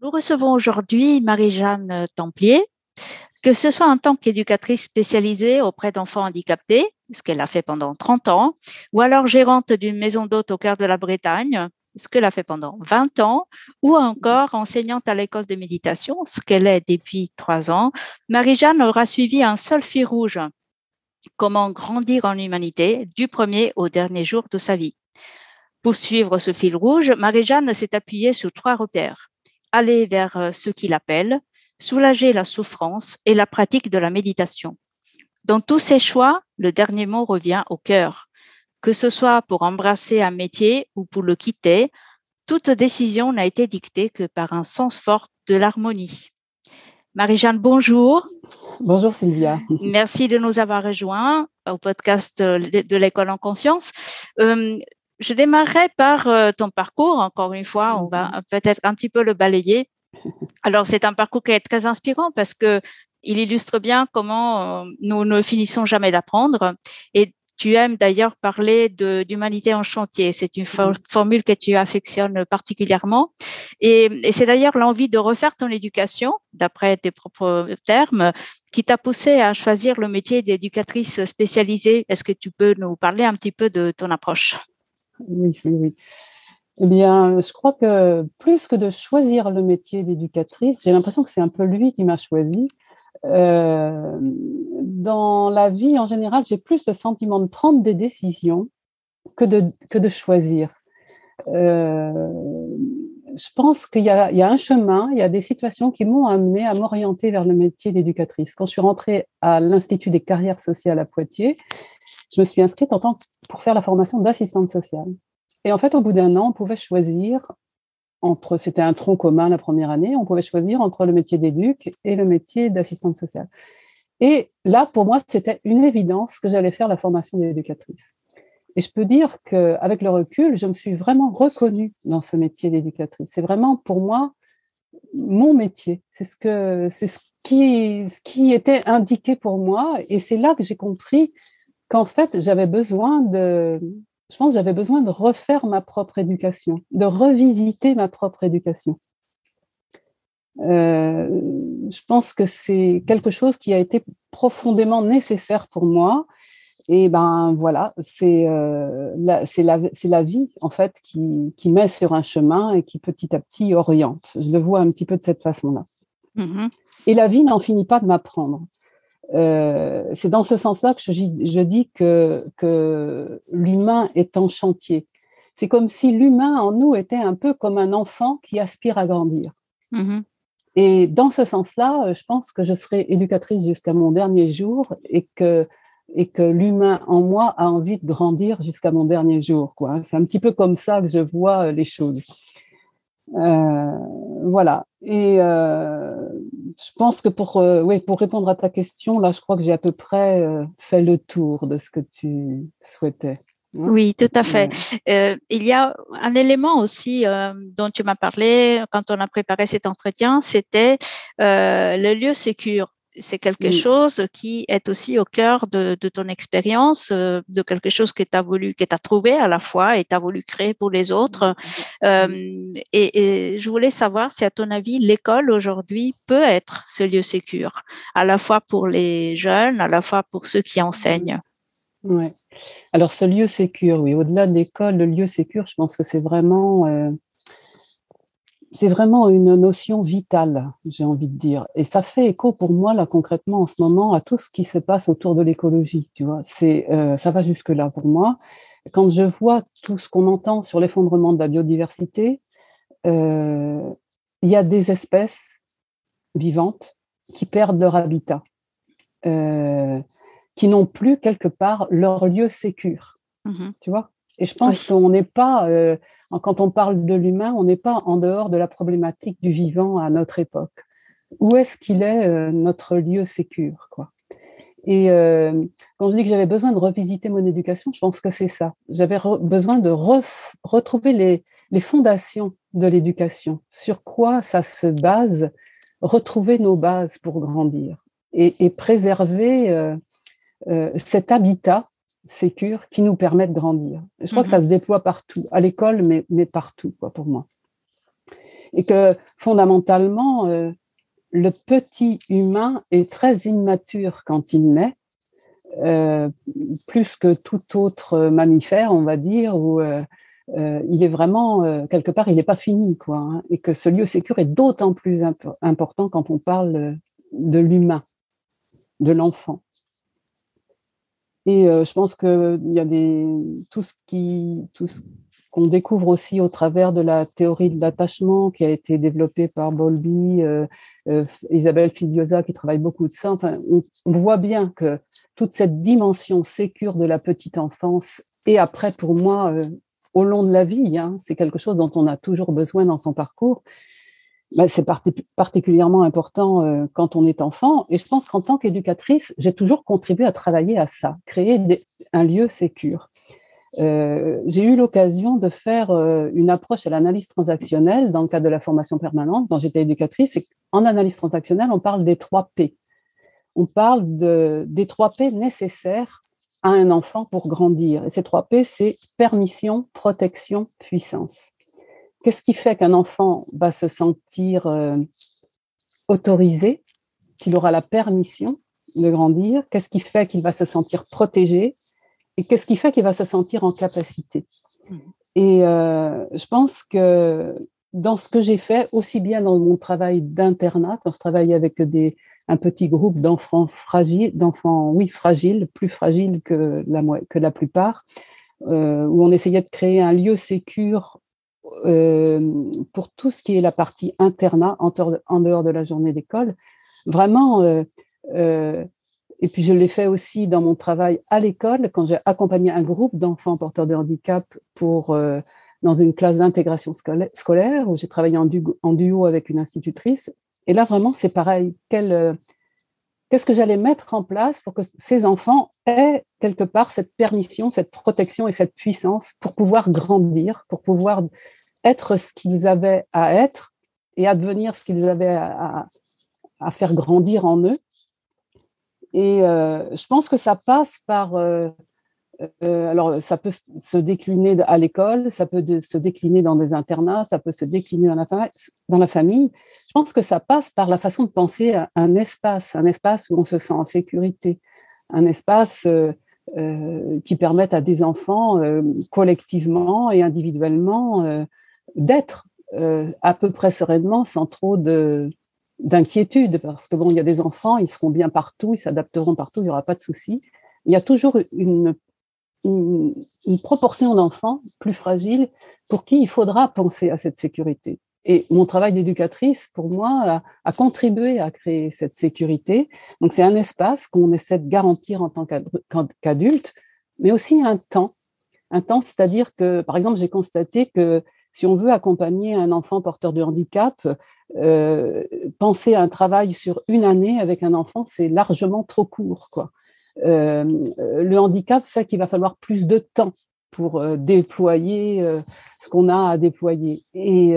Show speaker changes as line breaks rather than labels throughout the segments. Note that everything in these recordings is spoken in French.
Nous recevons aujourd'hui Marie-Jeanne Templier, que ce soit en tant qu'éducatrice spécialisée auprès d'enfants handicapés, ce qu'elle a fait pendant 30 ans, ou alors gérante d'une maison d'hôtes au cœur de la Bretagne, ce qu'elle a fait pendant 20 ans, ou encore enseignante à l'école de méditation, ce qu'elle est depuis 3 ans. Marie-Jeanne aura suivi un seul fil rouge: comment grandir en humanité du premier au dernier jour de sa vie. Pour suivre ce fil rouge, Marie-Jeanne s'est appuyée sur 3 repères: aller vers ce qui l'appelle, soulager la souffrance et la pratique de la méditation. Dans tous ces choix, le dernier mot revient au cœur. Que ce soit pour embrasser un métier ou pour le quitter, toute décision n'a été dictée que par un sens fort de l'harmonie. Marie-Jeanne, bonjour.
Bonjour Sylvia.
Merci de nous avoir rejoints au podcast de l'École en conscience. Je démarrerai par ton parcours. Encore une fois, on va peut-être un petit peu le balayer. Alors, c'est un parcours qui est très inspirant parce qu'il illustre bien comment nous ne finissons jamais d'apprendre. Et tu aimes d'ailleurs parler d'humanité en chantier. C'est une formule que tu affectionnes particulièrement. Et c'est d'ailleurs l'envie de refaire ton éducation, d'après tes propres termes, qui t'a poussé à choisir le métier d'éducatrice spécialisée. Est-ce que tu peux nous parler un petit peu de ton approche?
Oui. Eh bien, je crois que plus que de choisir le métier d'éducatrice, j'ai l'impression que c'est un peu lui qui m'a choisi. Dans la vie, en général, j'ai plus le sentiment de prendre des décisions que de choisir. Je pense qu'il y a un chemin, il y a des situations qui m'ont amené à m'orienter vers le métier d'éducatrice. Quand je suis rentrée à l'Institut des carrières sociales à Poitiers, je me suis inscrite pour faire la formation d'assistante sociale. Et en fait, au bout d'un an, on pouvait choisir c'était un tronc commun la première année, on pouvait choisir entre le métier d'éduc et le métier d'assistante sociale. Et là, pour moi, c'était une évidence que j'allais faire la formation d'éducatrice. Et je peux dire qu'avec le recul, je me suis vraiment reconnue dans ce métier d'éducatrice. C'est vraiment pour moi mon métier. C'est ce qui était indiqué pour moi. Et c'est là que j'ai compris qu'en fait, j'avais besoin de refaire ma propre éducation, de revisiter ma propre éducation. Je pense que c'est quelque chose qui a été profondément nécessaire pour moi. Et ben voilà, c'est la vie en fait qui met sur un chemin et qui petit à petit oriente. Je le vois un petit peu de cette façon-là. Mm-hmm. Et la vie n'en finit pas de m'apprendre. C'est dans ce sens-là que je dis que l'humain est en chantier. C'est comme si l'humain en nous était un peu comme un enfant qui aspire à grandir. Mm-hmm. Et dans ce sens-là, je pense que je serai éducatrice jusqu'à mon dernier jour et que l'humain en moi a envie de grandir jusqu'à mon dernier jour, quoi. C'est un petit peu comme ça que je vois les choses. Voilà. Et je pense que pour répondre à ta question, là, je crois que j'ai à peu près fait le tour de ce que tu souhaitais.
Oui, tout à fait. Il y a un élément aussi dont tu m'as parlé quand on a préparé cet entretien, c'était le lieu sécure. C'est quelque chose qui est aussi au cœur de ton expérience, de quelque chose que tu as trouvé à la fois et tu as voulu créer pour les autres. Et je voulais savoir si, à ton avis, l'école aujourd'hui peut être ce lieu sécure, à la fois pour les jeunes, à la fois pour ceux qui enseignent.
Oui. Alors, ce lieu sécure, oui, au-delà de l'école, le lieu sécure, je pense que c'est vraiment une notion vitale, j'ai envie de dire. Et ça fait écho pour moi, là, concrètement, en ce moment, à tout ce qui se passe autour de l'écologie, tu vois. Ça va jusque-là pour moi. Quand je vois tout ce qu'on entend sur l'effondrement de la biodiversité, il y a des espèces vivantes qui perdent leur habitat, qui n'ont plus quelque part leur lieu sécure, tu vois. Et je pense qu'on n'est pas, quand on parle de l'humain, on n'est pas en dehors de la problématique du vivant à notre époque. Où est-ce qu'il est notre lieu sécure, quoi. Et quand je dis que j'avais besoin de revisiter mon éducation, je pense que c'est ça. J'avais besoin de retrouver les fondations de l'éducation. Sur quoi ça se base, retrouver nos bases pour grandir et préserver cet habitat sécure qui nous permet de grandir. Je crois que ça se déploie partout, à l'école, mais partout, quoi, pour moi. Et que fondamentalement, le petit humain est très immature quand il naît, plus que tout autre mammifère, on va dire, où il est vraiment, quelque part, il n'est pas fini, quoi, hein, et que ce lieu sécure est d'autant plus important quand on parle de l'humain, de l'enfant. Et je pense qu'il y a tout ce qu'on découvre aussi au travers de la théorie de l'attachement qui a été développée par Bowlby, Isabelle Filiosa qui travaille beaucoup de ça. Enfin, on voit bien que toute cette dimension sécure de la petite enfance et après, pour moi, au long de la vie, hein, c'est quelque chose dont on a toujours besoin dans son parcours. Ben, c'est particulièrement important quand on est enfant. Et je pense qu'en tant qu'éducatrice, j'ai toujours contribué à travailler à ça, créer un lieu sécure. J'ai eu l'occasion de faire une approche à l'analyse transactionnelle dans le cadre de la formation permanente quand j'étais éducatrice. Et en analyse transactionnelle, on parle des 3 P. On parle des 3 P nécessaires à un enfant pour grandir. Et ces 3 P, c'est permission, protection, puissance. Qu'est-ce qui fait qu'un enfant va se sentir autorisé, qu'il aura la permission de grandir? Qu'est-ce qui fait qu'il va se sentir protégé? Et qu'est-ce qui fait qu'il va se sentir en capacité? Et je pense que dans ce que j'ai fait, aussi bien dans mon travail d'internat, quand je travaille avec un petit groupe d'enfants fragiles, fragiles, plus fragiles que la plupart, où on essayait de créer un lieu sécure pour tout ce qui est la partie internat, en dehors de la journée d'école. Vraiment, et puis je l'ai fait aussi dans mon travail à l'école, quand j'ai accompagné un groupe d'enfants porteurs de handicap dans une classe d'intégration scolaire, où j'ai travaillé en duo avec une institutrice. Et là, vraiment, c'est pareil. Qu'est-ce que j'allais mettre en place pour que ces enfants aient quelque part cette permission, cette protection et cette puissance pour pouvoir grandir, pour pouvoir être ce qu'ils avaient à être et advenir ce qu'ils avaient à faire grandir en eux. Et je pense que ça passe par... alors, ça peut se décliner à l'école, ça peut se décliner dans des internats, ça peut se décliner dans la famille. Je pense que ça passe par la façon de penser à un espace où on se sent en sécurité, un espace qui permette à des enfants, collectivement et individuellement, d'être à peu près sereinement, sans trop d'inquiétude, parce que bon, il y a des enfants, ils seront bien partout, ils s'adapteront partout, il n'y aura pas de souci. Il y a toujours une proportion d'enfants plus fragiles pour qui il faudra penser à cette sécurité. Et mon travail d'éducatrice, pour moi, a contribué à créer cette sécurité. Donc, c'est un espace qu'on essaie de garantir en tant qu'adulte, mais aussi un temps, c'est-à-dire que, par exemple, j'ai constaté que si on veut accompagner un enfant porteur de handicap, penser à un travail sur une année avec un enfant, c'est largement trop court, quoi. Le handicap fait qu'il va falloir plus de temps pour déployer ce qu'on a à déployer. Et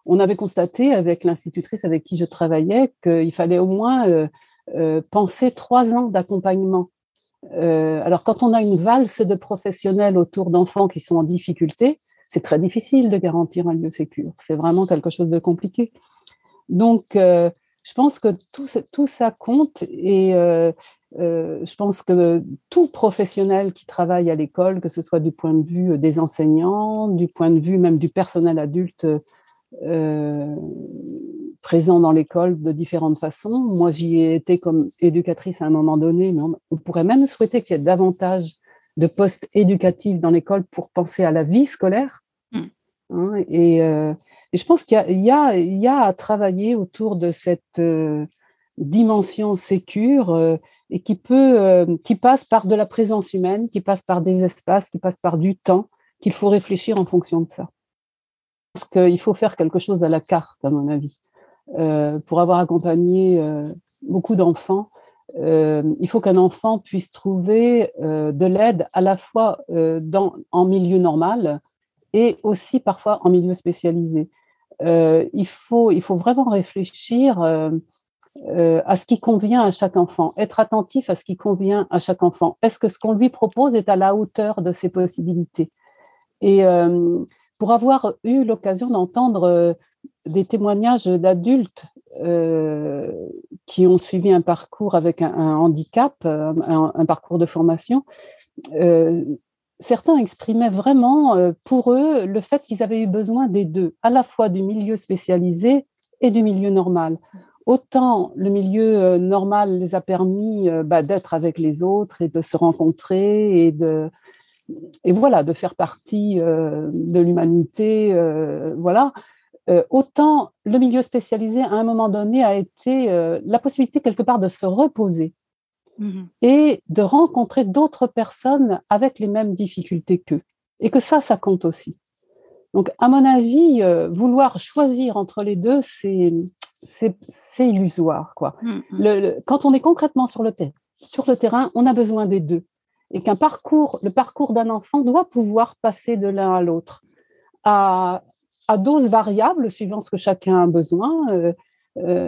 on avait constaté avec l'institutrice avec qui je travaillais qu'il fallait au moins penser 3 ans d'accompagnement. Alors, quand on a une valse de professionnels autour d'enfants qui sont en difficulté, c'est très difficile de garantir un lieu sécure. C'est vraiment quelque chose de compliqué. Donc, je pense que tout ça compte et je pense que tout professionnel qui travaille à l'école, que ce soit du point de vue des enseignants, du point de vue même du personnel adulte présent dans l'école de différentes façons. Moi, j'y ai été comme éducatrice à un moment donné, mais on pourrait même souhaiter qu'il y ait davantage de postes éducatifs dans l'école pour penser à la vie scolaire. Hein, et je pense qu'il y a à travailler autour de cette dimension sécure et qui passe par de la présence humaine, qui passe par des espaces, qui passe par du temps, qu'il faut réfléchir en fonction de ça. Parce qu'il faut faire quelque chose à la carte, à mon avis. Pour avoir accompagné beaucoup d'enfants, il faut qu'un enfant puisse trouver de l'aide à la fois en milieu normal et aussi parfois en milieu spécialisé. Il faut vraiment réfléchir à ce qui convient à chaque enfant, être attentif à ce qui convient à chaque enfant. Est-ce que ce qu'on lui propose est à la hauteur de ses possibilités? Et pour avoir eu l'occasion d'entendre des témoignages d'adultes qui ont suivi un parcours avec un handicap, un parcours de formation, certains exprimaient vraiment pour eux le fait qu'ils avaient eu besoin des deux, à la fois du milieu spécialisé et du milieu normal. Autant le milieu normal les a permis d'être avec les autres et de se rencontrer et voilà, de faire partie de l'humanité, voilà. Autant le milieu spécialisé, à un moment donné, a été la possibilité quelque part de se reposer et de rencontrer d'autres personnes avec les mêmes difficultés qu'eux. Et que ça compte aussi. Donc, à mon avis, vouloir choisir entre les deux, c'est illusoire, quoi. Quand on est concrètement sur le terrain, on a besoin des deux. Et le parcours d'un enfant doit pouvoir passer de l'un à l'autre, à doses variables, suivant ce que chacun a besoin.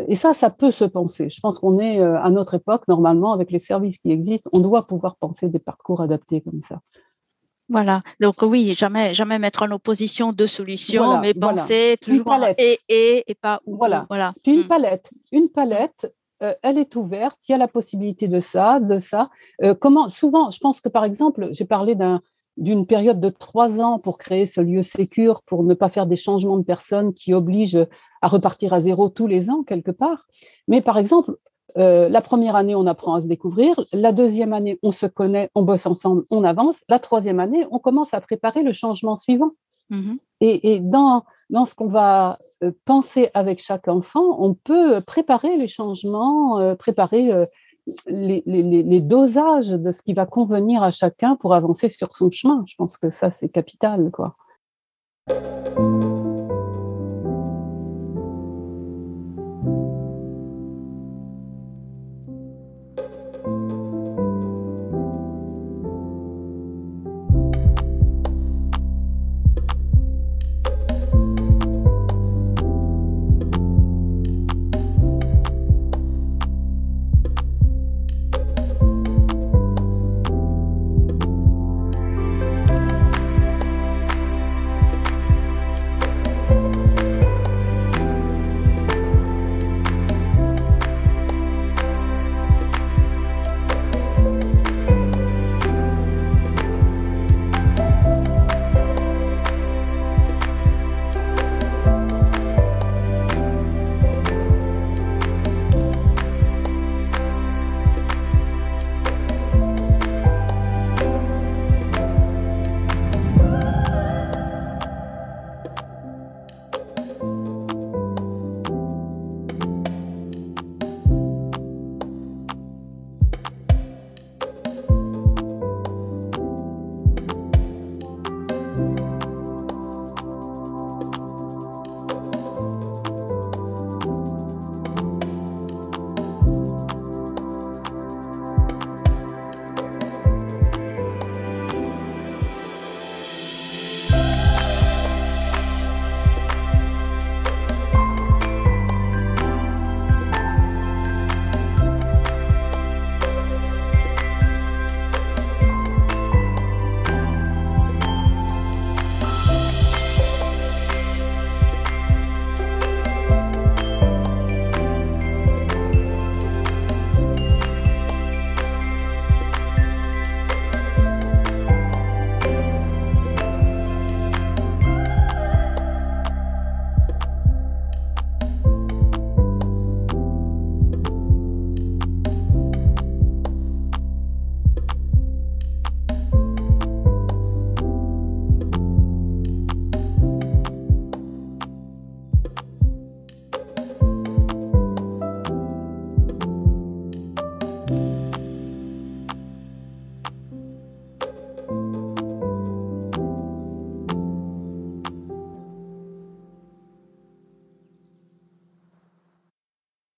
Et ça peut se penser. Je pense qu'on est à notre époque, normalement, avec les services qui existent, on doit pouvoir penser des parcours adaptés comme ça.
Voilà. Donc oui, jamais mettre en opposition deux solutions, mais penser toujours et pas ou.
Voilà. Une palette, elle est ouverte, il y a la possibilité de ça. Souvent, je pense que par exemple, j'ai parlé d'une période de 3 ans pour créer ce lieu sécure, pour ne pas faire des changements de personnes qui obligent à repartir à zéro tous les ans, quelque part. Mais par exemple, la première année, on apprend à se découvrir. La deuxième année, on se connaît, on bosse ensemble, on avance. La troisième année, on commence à préparer le changement suivant. Et dans ce qu'on va penser avec chaque enfant, on peut préparer les changements, préparer les dosages de ce qui va convenir à chacun pour avancer sur son chemin. Je pense que ça, c'est capital, quoi.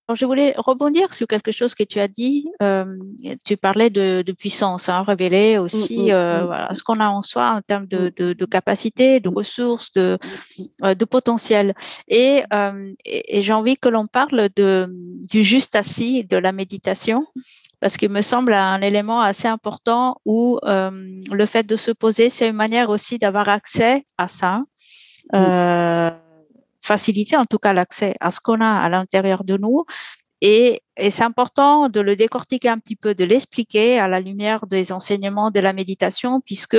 Alors, je voulais rebondir sur quelque chose que tu as dit. Tu parlais de puissance, révéler aussi voilà, ce qu'on a en soi en termes de capacité, de ressources, de potentiel. Et j'ai envie que l'on parle du juste assis, de la méditation, parce qu'il me semble un élément assez important où le fait de se poser, c'est une manière aussi d'avoir accès à ça. faciliter en tout cas l'accès à ce qu'on a à l'intérieur de nous. Et c'est important de le décortiquer un petit peu, de l'expliquer à la lumière des enseignements de la méditation, puisque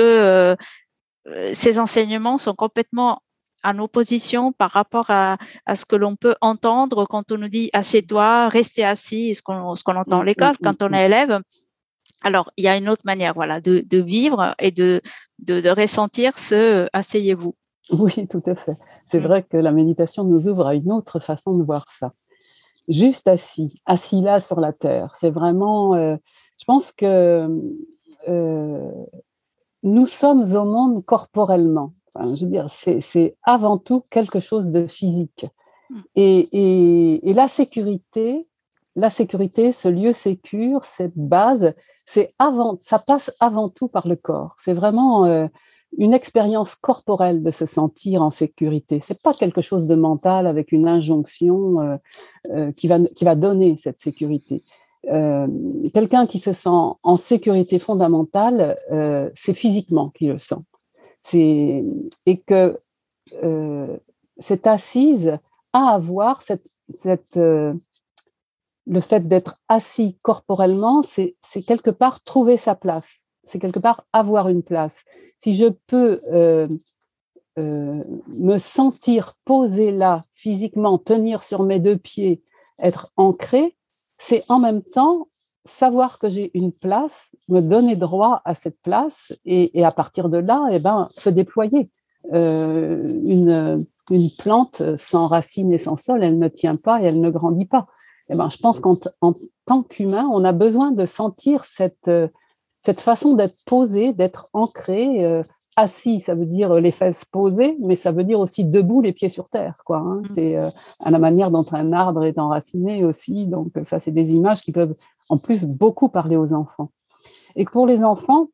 ces enseignements sont complètement en opposition par rapport à ce que l'on peut entendre quand on nous dit « assieds-toi, restez assis », ce qu'on entend à l'école quand on est élève. Alors, il y a une autre manière de vivre et de ressentir ce « asseyez-vous ».
Oui, tout à fait. C'est vrai que la méditation nous ouvre à une autre façon de voir ça. Juste assis là sur la terre. C'est vraiment, je pense que nous sommes au monde corporellement. Enfin, je veux dire, c'est avant tout quelque chose de physique. Et la sécurité, ce lieu sécure, cette base, ça passe avant tout par le corps. C'est vraiment une expérience corporelle de se sentir en sécurité. C'est pas quelque chose de mental avec une injonction qui va donner cette sécurité. Quelqu'un qui se sent en sécurité fondamentale, c'est physiquement qu'il le sent. Et que cette assise à avoir, le fait d'être assis corporellement, c'est quelque part trouver sa place. C'est quelque part avoir une place. Si je peux me sentir posé là, physiquement, tenir sur mes deux pieds, être ancré, c'est en même temps savoir que j'ai une place, me donner droit à cette place et à partir de là, se déployer. Une plante sans racines et sans sol, elle ne tient pas et elle ne grandit pas. Je pense qu'en tant qu'humain, on a besoin de sentir cette façon d'être posé, d'être ancré. Assis, ça veut dire les fesses posées, mais ça veut dire aussi debout, les pieds sur terre, quoi. C'est à la manière dont un arbre est enraciné aussi. Donc ça, c'est des images qui peuvent en plus beaucoup parler aux enfants. Et pour les enfants,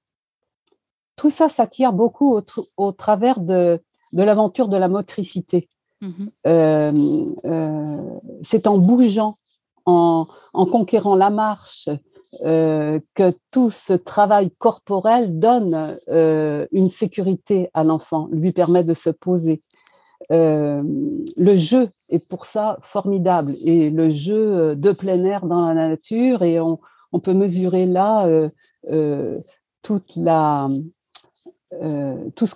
tout ça s'acquiert beaucoup au travers de l'aventure de la motricité. C'est en bougeant, en conquérant la marche, que tout ce travail corporel donne une sécurité à l'enfant, lui permet de se poser. Le jeu est pour ça formidable, et le jeu de plein air dans la nature, et on peut mesurer là tout ce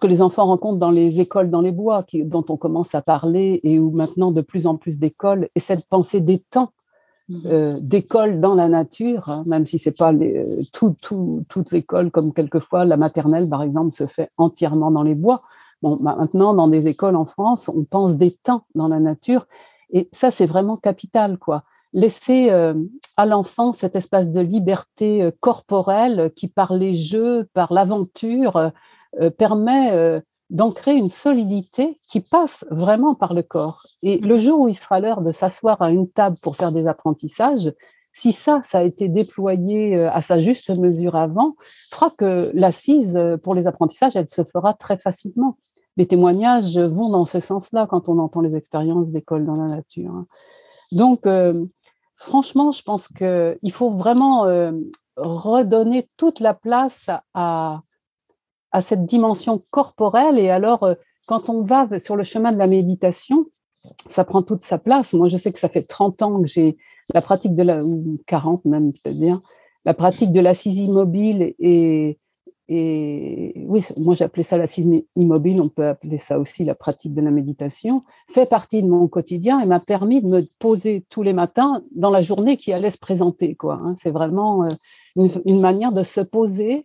que les enfants rencontrent dans les écoles dans les bois, dont on commence à parler, et où maintenant de plus en plus d'écoles essaient de penser des temps d'école dans la nature, hein, même si ce n'est pas toute l'école, comme quelquefois la maternelle, par exemple, se fait entièrement dans les bois. Bon, maintenant, dans des écoles en France, on pense des temps dans la nature, et ça, c'est vraiment capital, quoi. Laisser à l'enfant cet espace de liberté corporelle qui, par les jeux, par l'aventure, permet d'ancrer une solidité qui passe vraiment par le corps. Et le jour où il sera l'heure de s'asseoir à une table pour faire des apprentissages, si ça a été déployé à sa juste mesure avant, je crois que l'assise pour les apprentissages, elle se fera très facilement. Les témoignages vont dans ce sens-là quand on entend les expériences d'école dans la nature. Donc, franchement, je pense qu'il faut vraiment redonner toute la place à cette dimension corporelle. Et alors, quand on va sur le chemin de la méditation, ça prend toute sa place. Moi, je sais que ça fait 30 ans que j'ai la pratique ou 40 même, peut-être bien, la pratique de l'assise immobile. Et oui, moi, j'appelais ça l'assise immobile, on peut appeler ça aussi la pratique de la méditation, fait partie de mon quotidien et m'a permis de me poser tous les matins dans la journée qui allait se présenter, quoi. C'est vraiment une manière de se poser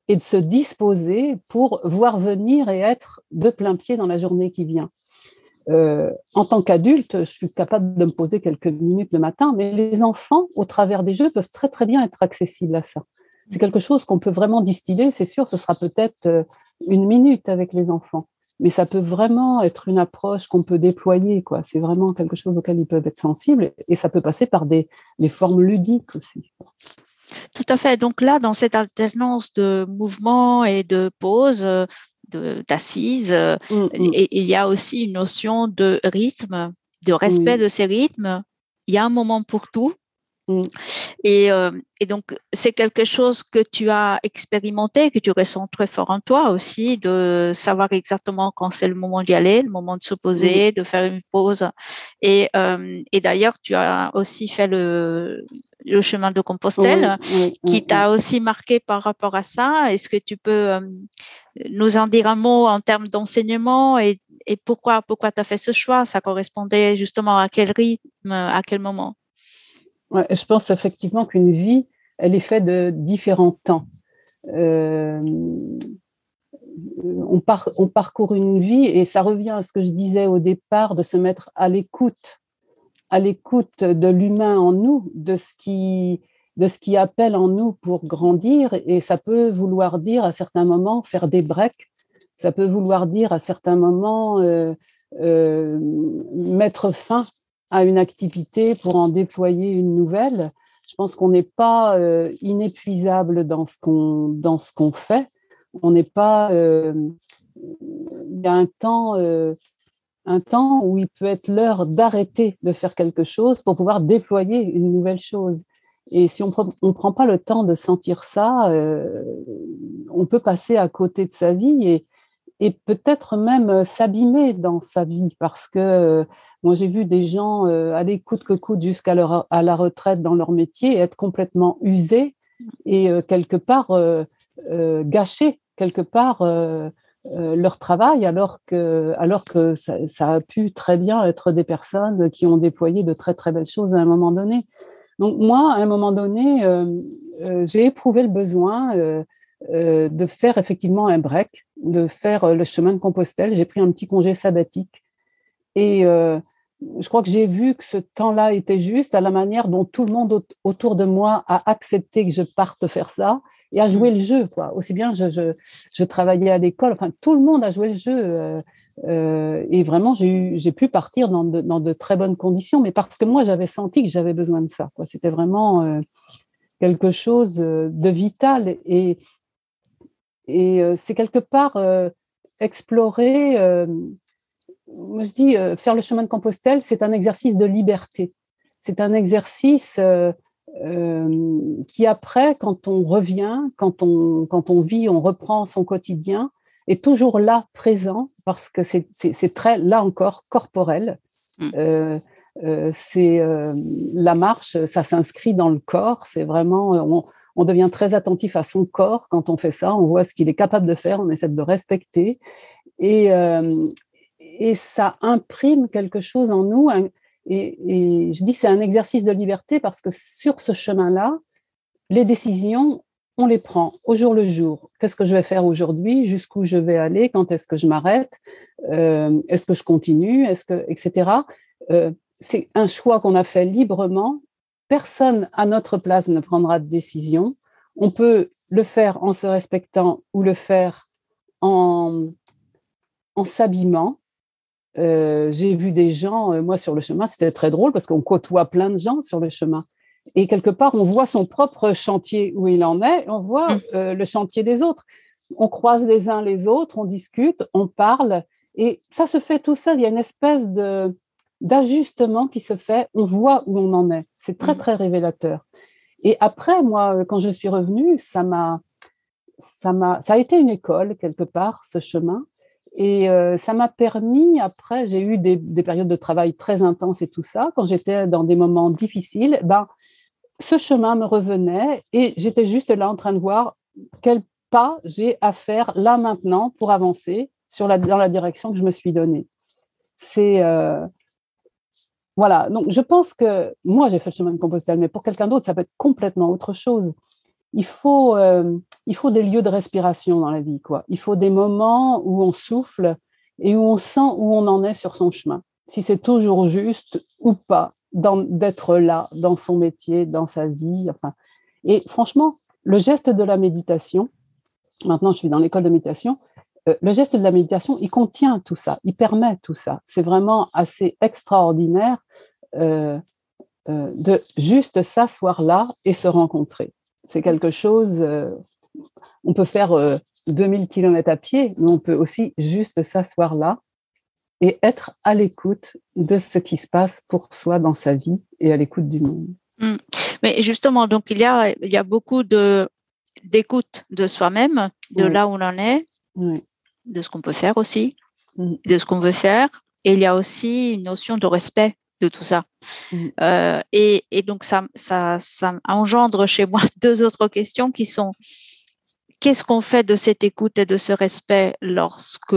et de se disposer pour voir venir et être de plein pied dans la journée qui vient. En tant qu'adulte, je suis capable de me poser quelques minutes le matin, mais les enfants, au travers des jeux, peuvent très très bien être accessibles à ça. C'est quelque chose qu'on peut vraiment distiller, c'est sûr, ce sera peut-être une minute avec les enfants, mais ça peut vraiment être une approche qu'on peut déployer, quoi. C'est vraiment quelque chose auquel ils peuvent être sensibles, et ça peut passer par des formes ludiques aussi.
Tout à fait. Donc là, dans cette alternance de mouvement et de pause, d'assise, il y a aussi une notion de rythme, de respect de ces rythmes. Il y a un moment pour tout.
Mm.
Et donc, c'est quelque chose que tu as expérimenté, que tu ressens très fort en toi aussi, de savoir exactement quand c'est le moment d'y aller, le moment de se poser, de faire une pause. Et d'ailleurs, tu as aussi fait le chemin de Compostelle, qui t'a aussi marqué par rapport à ça. Est-ce que tu peux nous en dire un mot en termes d'enseignement et pourquoi tu as fait ce choix? Ça correspondait justement à quel rythme, à quel moment?
Ouais, je pense effectivement qu'une vie, elle est faite de différents temps. On parcourt une vie et ça revient à ce que je disais au départ, de se mettre à l'écoute de l'humain en nous, de ce qui appelle en nous pour grandir. Et ça peut vouloir dire à certains moments faire des breaks, ça peut vouloir dire à certains moments mettre fin à une activité pour en déployer une nouvelle. Je pense qu'on n'est pas inépuisable dans ce qu'on fait. On n'est pas. Il y a un temps où il peut être l'heure d'arrêter de faire quelque chose pour pouvoir déployer une nouvelle chose. Et si on ne prend pas le temps de sentir ça, on peut passer à côté de sa vie et peut-être même s'abîmer dans sa vie, parce que moi j'ai vu des gens aller coûte que coûte jusqu'à la retraite dans leur métier et être complètement usés et quelque part gâcher quelque part leur travail, alors que ça a pu très bien être des personnes qui ont déployé de très très belles choses à un moment donné. Donc moi, à un moment donné, j'ai éprouvé le besoin de faire effectivement un break, de faire le chemin de Compostelle. J'ai pris un petit congé sabbatique et je crois que j'ai vu que ce temps-là était juste, à la manière dont tout le monde autour de moi a accepté que je parte faire ça et a joué le jeu, quoi. Aussi bien je travaillais à l'école, enfin tout le monde a joué le jeu et vraiment j'ai pu partir dans de très bonnes conditions, mais parce que moi j'avais senti que j'avais besoin de ça, quoi. C'était vraiment quelque chose de vital et c'est quelque part explorer. Moi, je dis, faire le chemin de Compostelle, c'est un exercice de liberté. C'est un exercice qui, après, quand on revient, quand on vit, on reprend son quotidien, est toujours là, présent, parce que c'est très, là encore, corporel. C'est la marche, ça s'inscrit dans le corps. C'est vraiment, on devient très attentif à son corps quand on fait ça. On voit ce qu'il est capable de faire, on essaie de le respecter. Et ça imprime quelque chose en nous. Et je dis que c'est un exercice de liberté parce que sur ce chemin-là, les décisions, on les prend au jour le jour. Qu'est-ce que je vais faire aujourd'hui? Jusqu'où je vais aller? Quand est-ce que je m'arrête? Est-ce que je continue? Etc. C'est un choix qu'on a fait librement. Personne à notre place ne prendra de décision. On peut le faire en se respectant ou le faire en s'abîmant. J'ai vu des gens, moi sur le chemin, c'était très drôle parce qu'on côtoie plein de gens sur le chemin. Et quelque part, on voit son propre chantier où il en est, on voit le chantier des autres. On croise les uns les autres, on discute, on parle, et ça se fait tout seul. Il y a une espèce d'ajustement qui se fait, on voit où on en est. C'est très, très révélateur. Et après, moi, quand je suis revenue, ça a été une école, quelque part, ce chemin. Et ça m'a permis, après, j'ai eu des périodes de travail très intenses et tout ça. Quand j'étais dans des moments difficiles, ce chemin me revenait et j'étais juste là en train de voir quel pas j'ai à faire là maintenant pour avancer dans la direction que je me suis donnée. Voilà, donc je pense que moi j'ai fait le chemin de Compostelle, mais pour quelqu'un d'autre, ça peut être complètement autre chose. Il faut des lieux de respiration dans la vie, quoi. Il faut des moments où on souffle et où on sent où on en est sur son chemin. Si c'est toujours juste ou pas d'être là, dans son métier, dans sa vie. Enfin. Et franchement, le geste de la méditation, maintenant je suis dans l'école de méditation, le geste de la méditation, il contient tout ça, il permet tout ça. C'est vraiment assez extraordinaire de juste s'asseoir là et se rencontrer. C'est quelque chose, on peut faire 2000 km à pied, mais on peut aussi juste s'asseoir là et être à l'écoute de ce qui se passe pour soi dans sa vie et à l'écoute du monde.
Mais justement, donc il y a beaucoup d'écoute de soi-même, de là où on en est, de ce qu'on peut faire aussi, de ce qu'on veut faire. Et il y a aussi une notion de respect de tout ça. Et donc, ça engendre chez moi deux autres questions qui sont: qu'est-ce qu'on fait de cette écoute et de ce respect lorsque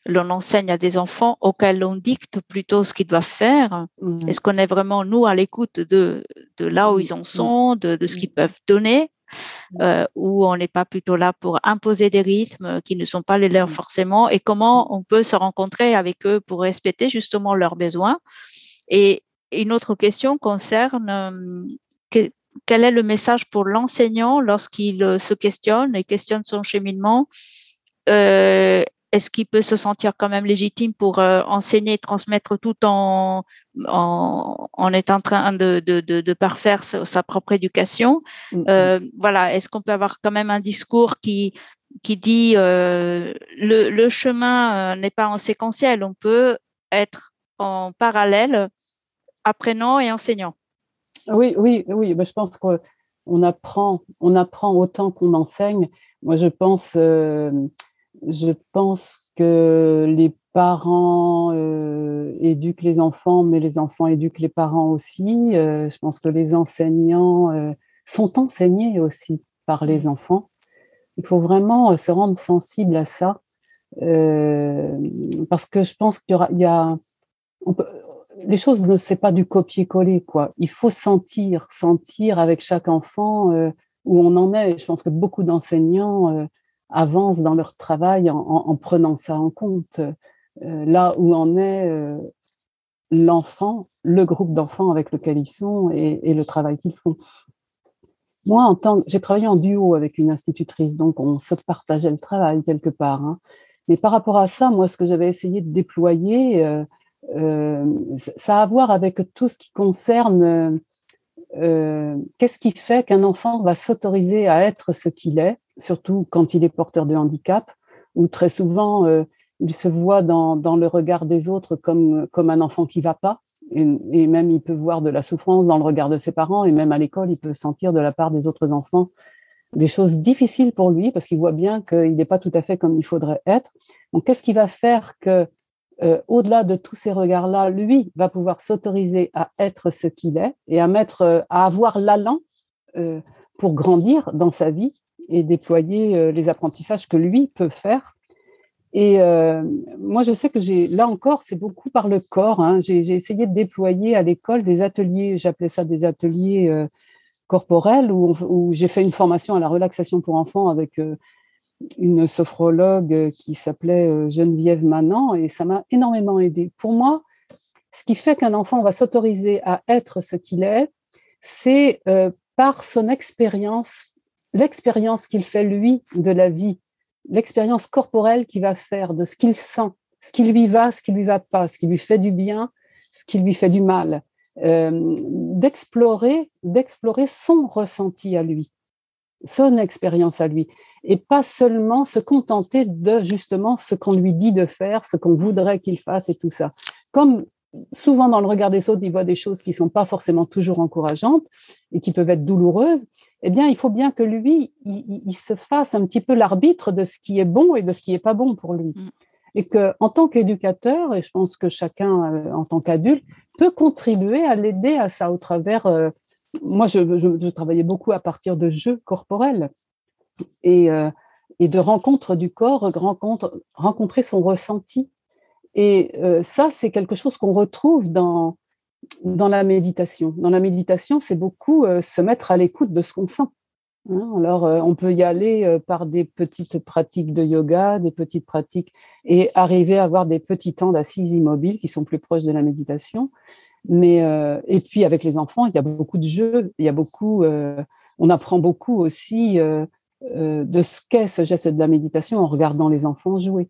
l'on enseigne à des enfants auxquels on dicte plutôt ce qu'ils doivent faire? Est-ce qu'on est vraiment, nous, à l'écoute de là où ils en sont, de ce qu'ils peuvent donner, ou on n'est pas plutôt là pour imposer des rythmes qui ne sont pas les leurs forcément? Et comment on peut se rencontrer avec eux pour respecter justement leurs besoins? Et une autre question concerne quel est le message pour l'enseignant lorsqu'il se questionne et questionne son cheminement? Est-ce qu'il peut se sentir quand même légitime pour enseigner et transmettre tout en étant en train de parfaire sa propre éducation? Voilà, est-ce qu'on peut avoir quand même un discours qui dit le chemin n'est pas en séquentiel, on peut être en parallèle, apprenant et enseignant?
Oui. Ben, je pense qu'on apprend autant qu'on enseigne. Moi, je pense que les parents éduquent les enfants, mais les enfants éduquent les parents aussi. Je pense que les enseignants sont enseignés aussi par les enfants. Il faut vraiment se rendre sensible à ça, parce que je pense qu'il y a les choses ne c'est pas du copier-coller, quoi. Il faut sentir avec chaque enfant où on en est. Je pense que beaucoup d'enseignants avancent dans leur travail en prenant ça en compte. Là où en est l'enfant, le groupe d'enfants avec lequel ils sont et le travail qu'ils font. Moi, j'ai travaillé en duo avec une institutrice, donc on se partageait le travail quelque part. Hein. Mais par rapport à ça, moi, ce que j'avais essayé de déployer, ça a à voir avec tout ce qui concerne qu'est-ce qui fait qu'un enfant va s'autoriser à être ce qu'il est, surtout quand il est porteur de handicap, où très souvent, il se voit dans le regard des autres comme un enfant qui ne va pas. Et même il peut voir de la souffrance dans le regard de ses parents, et même à l'école, il peut sentir de la part des autres enfants des choses difficiles pour lui, parce qu'il voit bien qu'il n'est pas tout à fait comme il faudrait être. Donc, qu'est-ce qui va faire que, au-delà de tous ces regards-là, lui va pouvoir s'autoriser à être ce qu'il est et à avoir l'allant pour grandir dans sa vie et déployer les apprentissages que lui peut faire. Et moi, je sais que là encore, c'est beaucoup par le corps. Hein. J'ai essayé de déployer à l'école des ateliers, j'appelais ça des ateliers corporels, où j'ai fait une formation à la relaxation pour enfants avec une sophrologue qui s'appelait Geneviève Manant, et ça m'a énormément aidée. Pour moi, ce qui fait qu'un enfant va s'autoriser à être ce qu'il est, c'est par son expérience, l'expérience qu'il fait lui de la vie, l'expérience corporelle qu'il va faire de ce qu'il sent, ce qui lui va, ce qui lui va pas, ce qui lui fait du bien, ce qui lui fait du mal, d'explorer son ressenti à lui, son expérience à lui, et pas seulement se contenter de justement ce qu'on lui dit de faire, ce qu'on voudrait qu'il fasse et tout ça. Comme souvent dans le regard des autres, il voit des choses qui ne sont pas forcément toujours encourageantes et qui peuvent être douloureuses, eh bien, il faut bien que lui, il se fasse un petit peu l'arbitre de ce qui est bon et de ce qui n'est pas bon pour lui. Et qu'en tant qu'éducateur, et je pense que chacun, en tant qu'adulte, peut contribuer à l'aider à ça au travers… moi, je travaillais beaucoup à partir de jeux corporels et de rencontres du corps, rencontrer son ressenti. Et ça, c'est quelque chose qu'on retrouve dans la méditation. Dans la méditation, c'est beaucoup se mettre à l'écoute de ce qu'on sent. Hein, alors, on peut y aller par des petites pratiques de yoga, des petites pratiques, et arriver à avoir des petits temps d'assises immobiles qui sont plus proches de la méditation. Mais, et puis, avec les enfants, il y a beaucoup de jeux, on apprend beaucoup aussi de ce qu'est ce geste de la méditation en regardant les enfants jouer.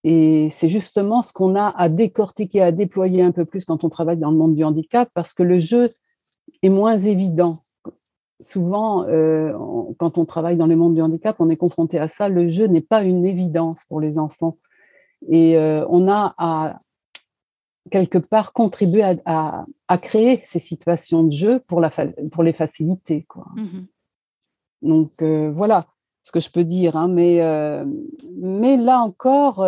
Et c'est justement ce qu'on a à décortiquer, à déployer un peu plus quand on travaille dans le monde du handicap, parce que le jeu est moins évident. Souvent, quand on travaille dans le monde du handicap, on est confronté à ça. Le jeu n'est pas une évidence pour les enfants. Et on a quelque part contribuer à créer ces situations de jeu pour les faciliter, quoi. Donc voilà ce que je peux dire, hein, mais là encore,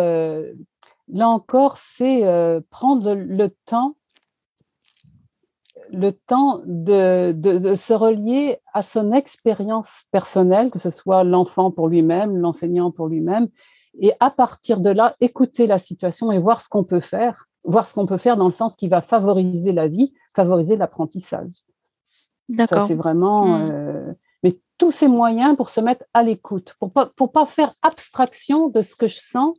c'est prendre le temps de se relier à son expérience personnelle, que ce soit l'enfant pour lui-même, l'enseignant pour lui-même, et à partir de là, écouter la situation et voir ce qu'on peut faire dans le sens qui va favoriser la vie, favoriser l'apprentissage.
D'accord.
Ça, c'est vraiment... mais tous ces moyens pour se mettre à l'écoute, pour pas faire abstraction de ce que je sens,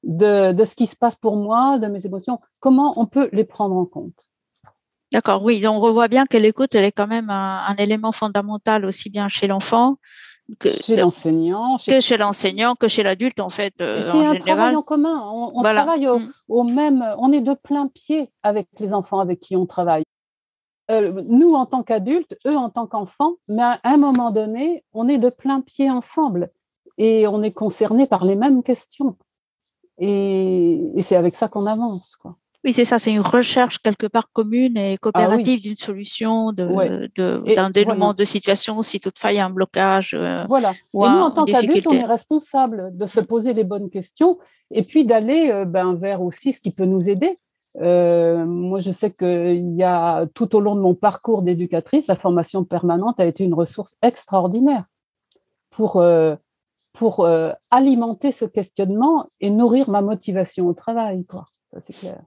de ce qui se passe pour moi, de mes émotions. Comment on peut les prendre en compte?
D'accord, oui. Donc, on revoit bien que l'écoute, elle est quand même un élément fondamental aussi bien chez l'enfant
chez l'enseignant,
que chez l'enseignant, que chez l'adulte, en fait,
c'est un travail en commun. On travaille au même... On est de plein pied avec les enfants avec qui on travaille. Nous, en tant qu'adultes, eux, en tant qu'enfants, mais à un moment donné, on est de plein pied ensemble et on est concernés par les mêmes questions. Et c'est avec ça qu'on avance, quoi.
Oui, c'est ça, c'est une recherche quelque part commune et coopérative d'une solution, d'un dénouement de situation, si toutefois il y a un blocage.
Voilà. Et nous, en tant qu'adultes, on est responsable de se poser les bonnes questions et puis d'aller vers aussi ce qui peut nous aider. Moi, je sais qu'il y a, tout au long de mon parcours d'éducatrice, la formation permanente a été une ressource extraordinaire pour alimenter ce questionnement et nourrir ma motivation au travail, quoi. Ça, c'est clair.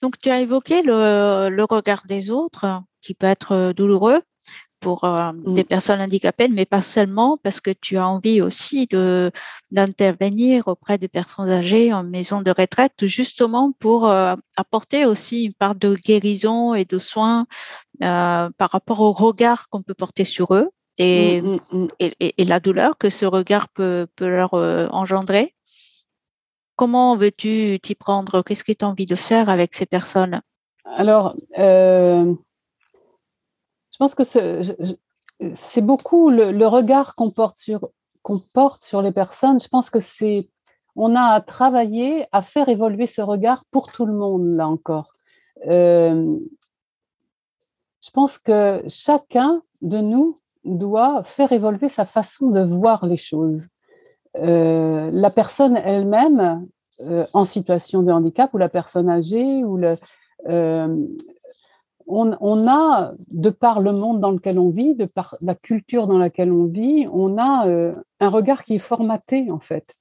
Donc, tu as évoqué le regard des autres qui peut être douloureux pour des personnes handicapées, mais pas seulement, parce que tu as envie aussi d'intervenir auprès des personnes âgées en maison de retraite, justement pour apporter aussi une part de guérison et de soins par rapport au regard qu'on peut porter sur eux et la douleur que ce regard peut leur engendrer. Comment veux-tu t'y prendre? Qu'est-ce que tu as envie de faire avec ces personnes?
Alors, je pense que c'est beaucoup le regard qu'on porte sur les personnes. Je pense que on a à travailler, à faire évoluer ce regard pour tout le monde, là encore. Je pense que chacun de nous doit faire évoluer sa façon de voir les choses. La personne elle-même en situation de handicap ou la personne âgée on a, de par le monde dans lequel on vit, de par la culture dans laquelle on vit, on a un regard qui est formaté en fait.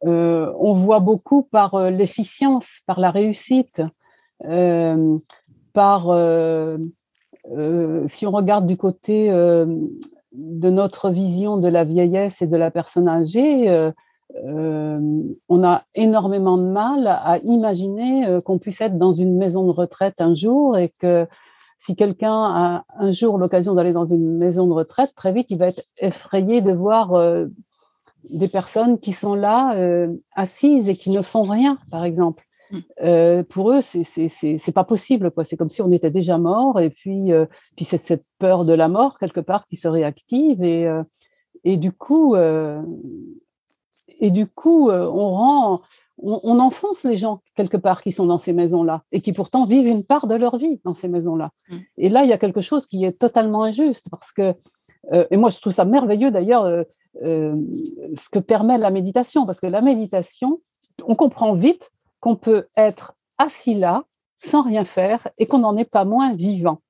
On voit beaucoup par l'efficience, par la réussite, si on regarde du côté notre vision de la vieillesse et de la personne âgée, on a énormément de mal à imaginer qu'on puisse être dans une maison de retraite un jour et que si quelqu'un a un jour l'occasion d'aller dans une maison de retraite, très vite, il va être effrayé de voir des personnes qui sont là, assises et qui ne font rien, par exemple. Pour eux, c'est pas possible, quoi. C'est comme si on était déjà mort, et puis c'est cette peur de la mort quelque part qui se réactive, et du coup, on enfonce les gens quelque part qui sont dans ces maisons-là et qui pourtant vivent une part de leur vie dans ces maisons-là. Et là, il y a quelque chose qui est totalement injuste parce que, et moi je trouve ça merveilleux d'ailleurs, ce que permet la méditation, parce que la méditation, on comprend vite qu'on peut être assis là sans rien faire et qu'on n'en est pas moins vivant.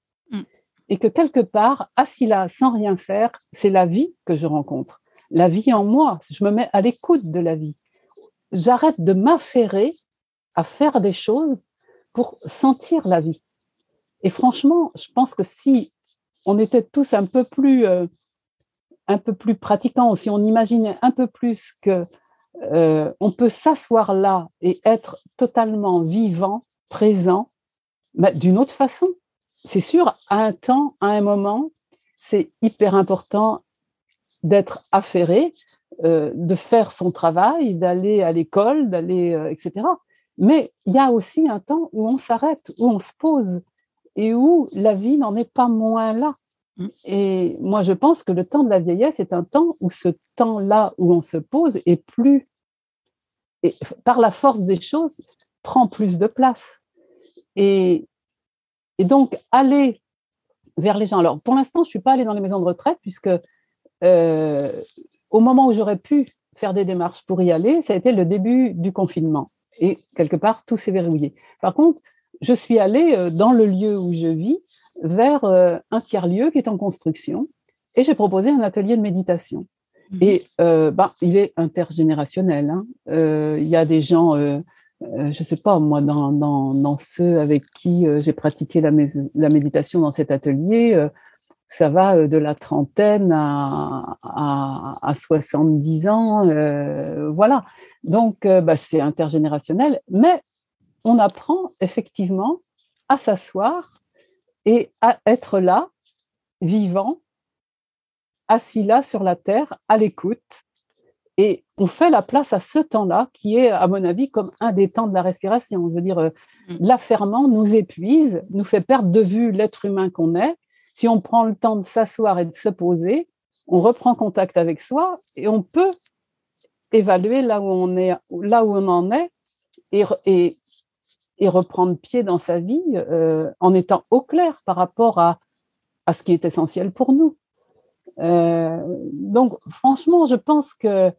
Et que quelque part, assis là sans rien faire, c'est la vie que je rencontre. La vie en moi, je me mets à l'écoute de la vie. J'arrête de m'affairer à faire des choses pour sentir la vie. Et franchement, je pense que si on était tous un peu plus pratiquants, si on imaginait un peu plus que on peut s'asseoir là et être totalement vivant, présent, mais d'une autre façon. C'est sûr, à un temps, à un moment, c'est hyper important d'être affairé, de faire son travail, d'aller à l'école, etc. Mais il y a aussi un temps où on s'arrête, où on se pose et où la vie n'en est pas moins là. Et moi, je pense que le temps de la vieillesse est un temps où ce temps-là où on se pose est plus, et par la force des choses, prend plus de place. Et donc, aller vers les gens. Alors, pour l'instant, je ne suis pas allée dans les maisons de retraite puisque au moment où j'aurais pu faire des démarches pour y aller, ça a été le début du confinement. Et quelque part, tout s'est verrouillé. Par contre, je suis allée dans le lieu où je vis, vers un tiers-lieu qui est en construction, et j'ai proposé un atelier de méditation. Et il est intergénérationnel. Il y a des gens, je ne sais pas, moi, dans ceux avec qui j'ai pratiqué la méditation dans cet atelier, ça va de la trentaine à 70 ans, voilà. Donc, c'est intergénérationnel, mais on apprend effectivement à s'asseoir et à être là, vivant, assis là sur la terre, à l'écoute. Et on fait la place à ce temps-là, qui est, à mon avis, comme un des temps de la respiration. Je veux dire, l'affairement nous épuise, nous fait perdre de vue l'être humain qu'on est. Si on prend le temps de s'asseoir et de se poser, on reprend contact avec soi et on peut évaluer là où on est, là où on en est, et reprendre pied dans sa vie en étant au clair par rapport à ce qui est essentiel pour nous. Donc, franchement, je pense que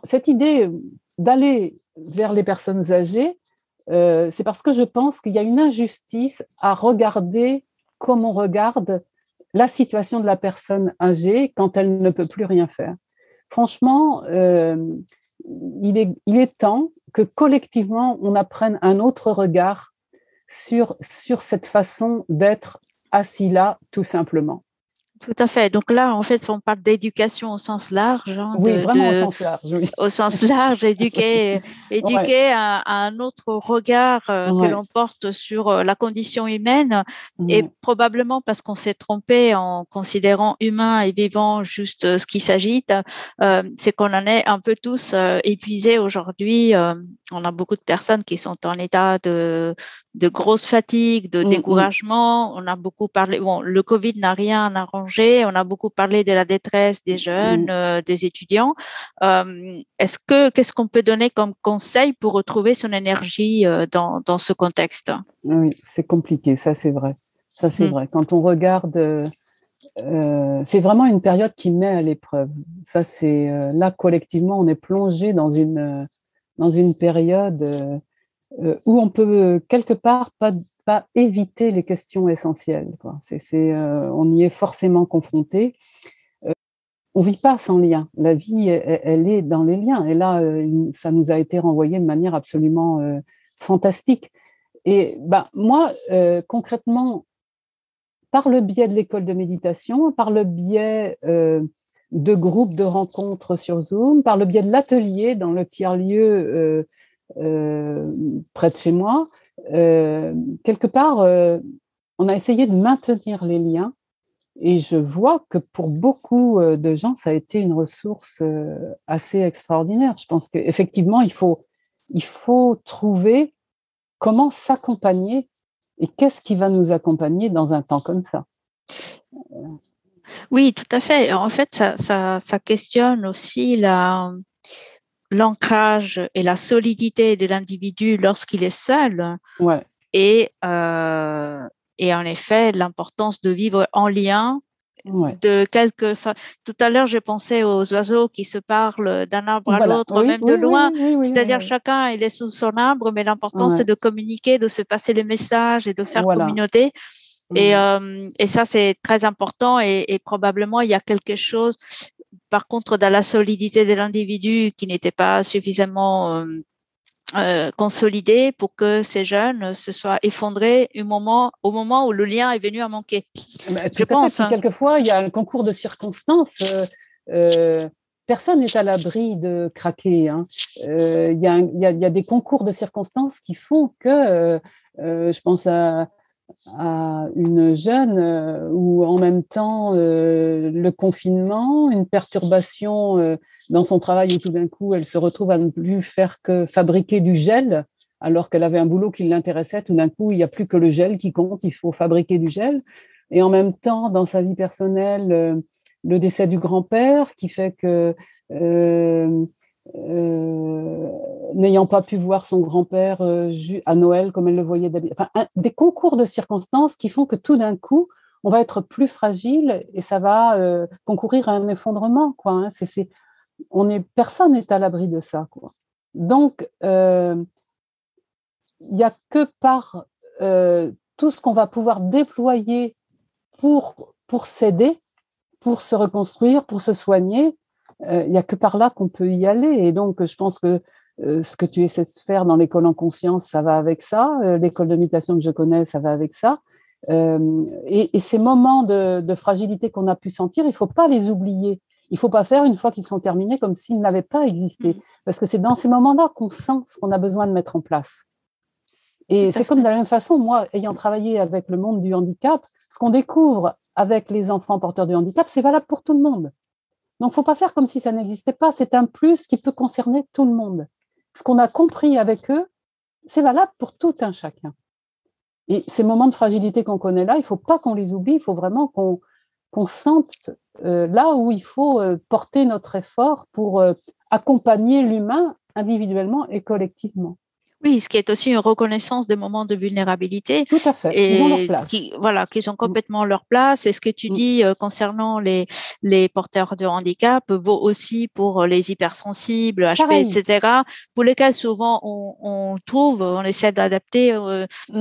cette idée d'aller vers les personnes âgées, c'est parce que je pense qu'il y a une injustice à regarder comme on regarde la situation de la personne âgée quand elle ne peut plus rien faire. Franchement, il est temps que collectivement, on apprenne un autre regard sur cette façon d'être assis là, tout simplement.
Tout à fait. Donc là, en fait, on parle d'éducation au sens large.
Oui, vraiment au sens large. Oui.
Au sens large, éduquer ouais. à un autre regard que l'on porte sur la condition humaine, et probablement parce qu'on s'est trompé en considérant humain et vivant juste ce qui s'agite, c'est qu'on en est un peu tous épuisés aujourd'hui. On a beaucoup de personnes qui sont en état de grosse fatigue, de découragement. On a beaucoup parlé, le Covid n'a rien arrangé, on a beaucoup parlé de la détresse des jeunes, des étudiants. Qu'est-ce qu'on peut donner comme conseil pour retrouver son énergie dans ce contexte?
Oui, c'est compliqué, ça c'est vrai. Ça c'est vrai. Quand on regarde, c'est vraiment une période qui met à l'épreuve. Ça c'est là collectivement, on est plongé dans une période où on peut quelque part pas éviter les questions essentielles, quoi. On y est forcément confronté. On ne vit pas sans lien. La vie, elle est dans les liens. Et là, ça nous a été renvoyé de manière absolument fantastique. Et moi, concrètement, par le biais de l'école de méditation, par le biais de groupes de rencontres sur Zoom, par le biais de l'atelier dans le tiers-lieu près de chez moi. Quelque part, on a essayé de maintenir les liens et je vois que pour beaucoup de gens, ça a été une ressource assez extraordinaire. Je pense qu'effectivement, il faut trouver comment s'accompagner et qu'est-ce qui va nous accompagner dans un temps comme ça.
Oui, tout à fait. En fait, ça questionne aussi l'ancrage et la solidité de l'individu lorsqu'il est seul.
Ouais.
Et en effet, l'importance de vivre en lien.
Ouais.
Tout à l'heure, je pensais aux oiseaux qui se parlent d'un arbre à l'autre, même de loin. C'est-à-dire chacun, il est sous son arbre, mais l'important, c'est de communiquer, de se passer les messages et de faire communauté. Et ça, c'est très important et probablement, il y a quelque chose, par contre, dans la solidité de l'individu qui n'était pas suffisamment consolidé pour que ces jeunes se soient effondrés au moment où le lien est venu à manquer.
Je pense. Quelquefois, il y a un concours de circonstances. Personne n'est à l'abri de craquer. Hein. Il y a des concours de circonstances qui font que, je pense à une jeune où en même temps le confinement, une perturbation dans son travail où tout d'un coup elle se retrouve à ne plus faire que fabriquer du gel alors qu'elle avait un boulot qui l'intéressait. Tout d'un coup, il n'y a plus que le gel qui compte, il faut fabriquer du gel. Et en même temps, dans sa vie personnelle, le décès du grand-père qui fait que n'ayant pas pu voir son grand-père à Noël comme elle le voyait d'habitude. Enfin, des concours de circonstances qui font que tout d'un coup, on va être plus fragile et ça va concourir à un effondrement. Quoi, hein. Personne n'est à l'abri de ça. Quoi. Donc, il n'y a que par tout ce qu'on va pouvoir déployer pour s'aider, pour se reconstruire, pour se soigner, il n'y a que par là qu'on peut y aller. Et donc, je pense que ce que tu essaies de faire dans l'école en conscience, ça va avec ça. L'école de méditation que je connais, ça va avec ça. Et ces moments de fragilité qu'on a pu sentir, il ne faut pas les oublier. Il ne faut pas faire une fois qu'ils sont terminés comme s'ils n'avaient pas existé. Parce que c'est dans ces moments-là qu'on sent ce qu'on a besoin de mettre en place. Et c'est comme de la même façon, moi, ayant travaillé avec le monde du handicap, ce qu'on découvre avec les enfants porteurs de handicap, c'est valable pour tout le monde. Donc, il ne faut pas faire comme si ça n'existait pas. C'est un plus qui peut concerner tout le monde. Ce qu'on a compris avec eux, c'est valable pour tout un chacun. Et ces moments de fragilité qu'on connaît là, il ne faut pas qu'on les oublie. Il faut vraiment qu'on sente là où il faut porter notre effort pour accompagner l'humain individuellement et collectivement.
Oui, ce qui est aussi une reconnaissance des moments de vulnérabilité.
Tout à fait, ils ont leur place.
Qu'ils ont complètement leur place. Et ce que tu dis concernant les porteurs de handicap vaut aussi pour les hypersensibles, HP,
Pareil.
etc., pour lesquels souvent on essaie d'adapter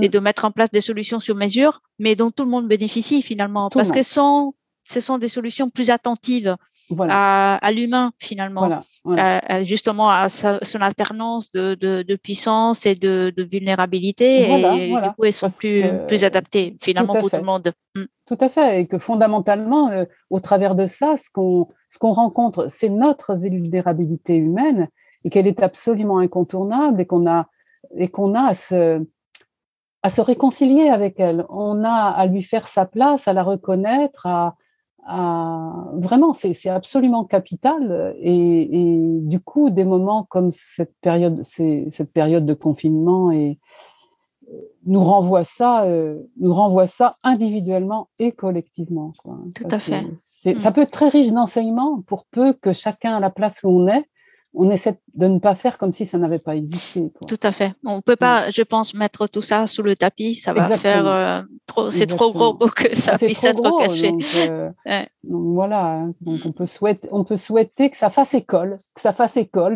et de mettre en place des solutions sur mesure, mais dont tout le monde bénéficie finalement, parce que ce sont des solutions plus attentives à l'humain finalement, justement à son alternance de puissance et de vulnérabilité, et du coup elles sont plus adaptées finalement pour tout le monde.
Tout à fait, et que fondamentalement, au travers de ça, ce qu'on rencontre, c'est notre vulnérabilité humaine et qu'elle est absolument incontournable et qu'on a à se réconcilier avec elle. On a à lui faire sa place, à la reconnaître, vraiment, c'est absolument capital. Et du coup, des moments comme cette période de confinement nous renvoie ça individuellement et collectivement. Quoi.
Tout à fait.
Ça peut être très riche d'enseignements pour peu que chacun à la place où on essaie de ne pas faire comme si ça n'avait pas existé. Quoi.
Tout à fait. On ne peut pas, je pense, mettre tout ça sous le tapis. Ça va faire trop. C'est trop gros pour que ça puisse être caché.
Donc voilà. Donc on peut souhaiter que ça fasse école,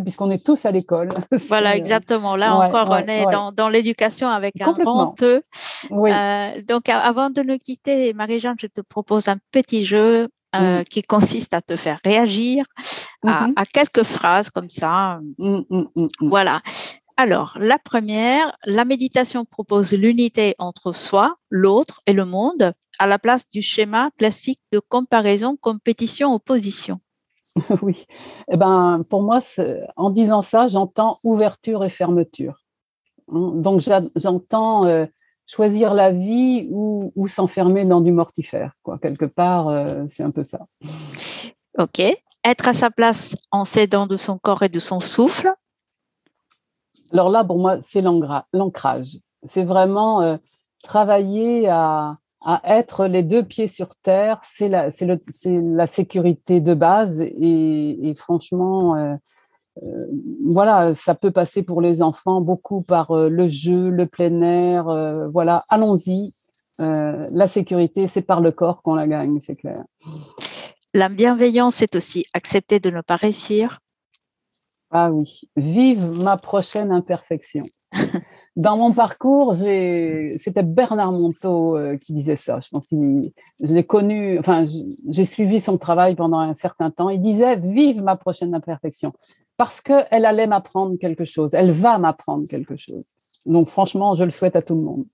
puisqu'on est tous à l'école.
Voilà, exactement. Là encore, on est dans l'éducation avec un grand E.
Oui.
Donc avant de nous quitter, Marie-Jeanne, je te propose un petit jeu. Qui consiste à te faire réagir à quelques phrases comme ça. Voilà. Alors, la première, la méditation propose l'unité entre soi, l'autre et le monde, à la place du schéma classique de comparaison, compétition, opposition.
Oui. Eh ben, pour moi, en disant ça, j'entends ouverture et fermeture. Donc, j'entends choisir la vie ou s'enfermer dans du mortifère, quoi. Quelque part, c'est un peu ça.
OK. Être à sa place en s'aidant de son corps et de son souffle.
Alors là, pour moi, c'est l'ancrage. C'est vraiment travailler à être les deux pieds sur terre. C'est la sécurité de base. Et franchement, voilà, ça peut passer pour les enfants beaucoup par le jeu, le plein air. Voilà, allons-y. La sécurité, c'est par le corps qu'on la gagne, c'est clair.
La bienveillance, c'est aussi accepter de ne pas réussir.
Ah oui, vive ma prochaine imperfection. Dans mon parcours, c'était Bernard Monteau qui disait ça. Je pense je l'ai connu, enfin, j'ai suivi son travail pendant un certain temps. Il disait, vive ma prochaine imperfection, parce qu'elle allait m'apprendre quelque chose, elle va m'apprendre quelque chose. Donc franchement, je le souhaite à tout le monde.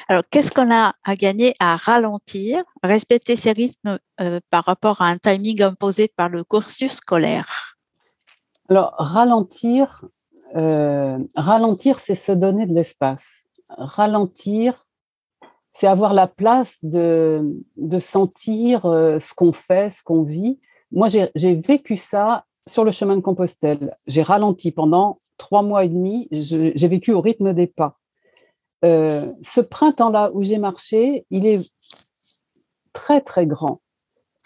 Alors, qu'est-ce qu'on a à gagner à ralentir, respecter ses rythmes par rapport à un timing imposé par le cursus scolaire?
Alors, ralentir, c'est se donner de l'espace. Ralentir, c'est avoir la place de sentir ce qu'on fait, ce qu'on vit. Moi, j'ai vécu ça sur le chemin de Compostelle. J'ai ralenti pendant 3 mois et demi. J'ai vécu au rythme des pas. Ce printemps-là où j'ai marché, il est très, très grand.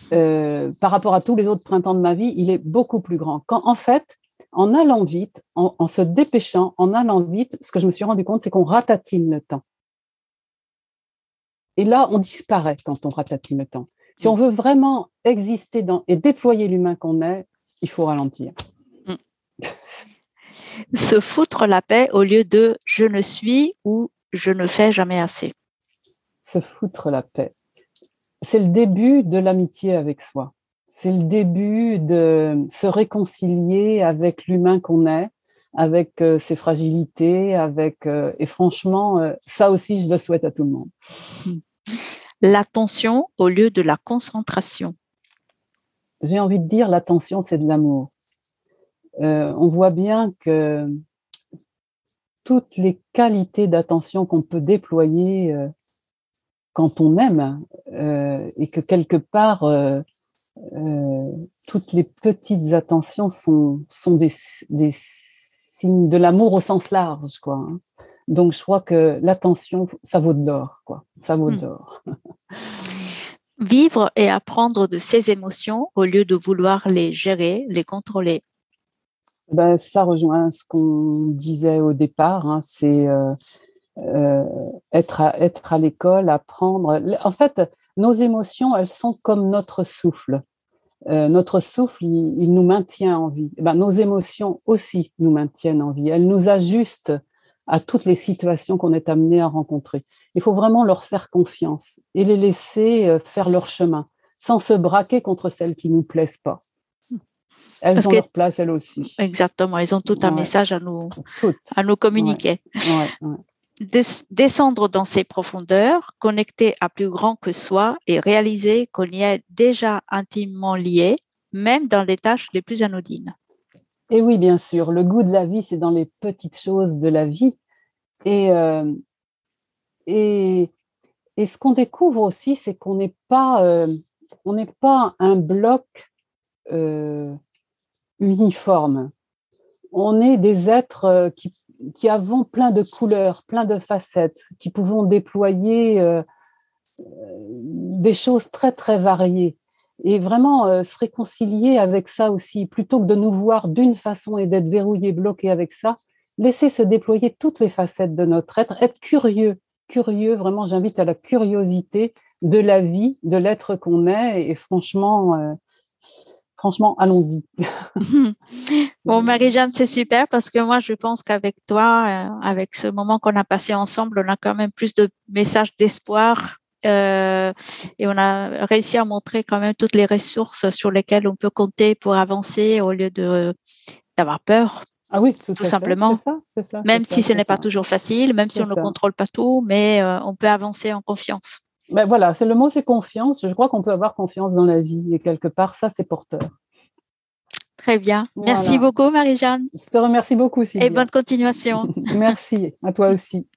Par rapport à tous les autres printemps de ma vie, il est beaucoup plus grand. En fait, en allant vite, en se dépêchant, en allant vite, ce que je me suis rendu compte, c'est qu'on ratatine le temps. Et là, on disparaît quand on ratatine le temps. Si on veut vraiment exister et déployer l'humain qu'on est, il faut ralentir.
Se foutre la paix au lieu de « je ne suis » ou « je ne fais jamais assez ».
Se foutre la paix. C'est le début de l'amitié avec soi. C'est le début de se réconcilier avec l'humain qu'on est, avec ses fragilités, et franchement, ça aussi, je le souhaite à tout le monde.
L'attention au lieu de la concentration.
J'ai envie de dire, l'attention, c'est de l'amour. On voit bien que toutes les qualités d'attention qu'on peut déployer quand on aime, et que quelque part, toutes les petites attentions sont des signes de l'amour au sens large, quoi. Donc, je crois que l'attention, ça vaut de l'or, quoi. Ça vaut de l'or.
Vivre et apprendre de ses émotions au lieu de vouloir les gérer, les contrôler.
Ben, ça rejoint ce qu'on disait au départ, hein, c'est être à l'école, apprendre. En fait, nos émotions, elles sont comme notre souffle. Notre souffle, il nous maintient en vie. Ben, nos émotions aussi nous maintiennent en vie. Elles nous ajustent à toutes les situations qu'on est amené à rencontrer. Il faut vraiment leur faire confiance et les laisser faire leur chemin, sans se braquer contre celles qui ne nous plaisent pas. Elles ont leur place, elles aussi.
Exactement, elles ont tout un message à nous communiquer.
Ouais.
Descendre dans ces profondeurs, connecter à plus grand que soi et réaliser qu'on y est déjà intimement lié, même dans les tâches les plus anodines.
Et oui, bien sûr, le goût de la vie, c'est dans les petites choses de la vie. Et ce qu'on découvre aussi, c'est qu'on n'est pas un bloc uniforme. On est des êtres qui avons plein de couleurs, plein de facettes, qui pouvons déployer des choses très, très variées. Et vraiment se réconcilier avec ça aussi, plutôt que de nous voir d'une façon et d'être verrouillés, bloqués avec ça, laisser se déployer toutes les facettes de notre être curieux, vraiment j'invite à la curiosité de la vie, de l'être qu'on est, et franchement, allons-y.
Bon, Marie-Jeanne, c'est super parce que moi, je pense qu'avec toi, avec ce moment qu'on a passé ensemble, on a quand même plus de messages d'espoir et on a réussi à montrer quand même toutes les ressources sur lesquelles on peut compter pour avancer au lieu d'avoir peur.
Ah oui, tout
tout
à
simplement.
fait. C'est ça.
Même si ce n'est pas toujours facile, même si on ne contrôle pas tout, mais on peut avancer en confiance.
Ben voilà, c'est le mot, c'est confiance. Je crois qu'on peut avoir confiance dans la vie et quelque part, ça, c'est porteur.
Très bien.
Voilà.
Merci beaucoup, Marie-Jeanne.
Je te remercie beaucoup, Sylvia.
Et bonne continuation.
Merci, à toi aussi.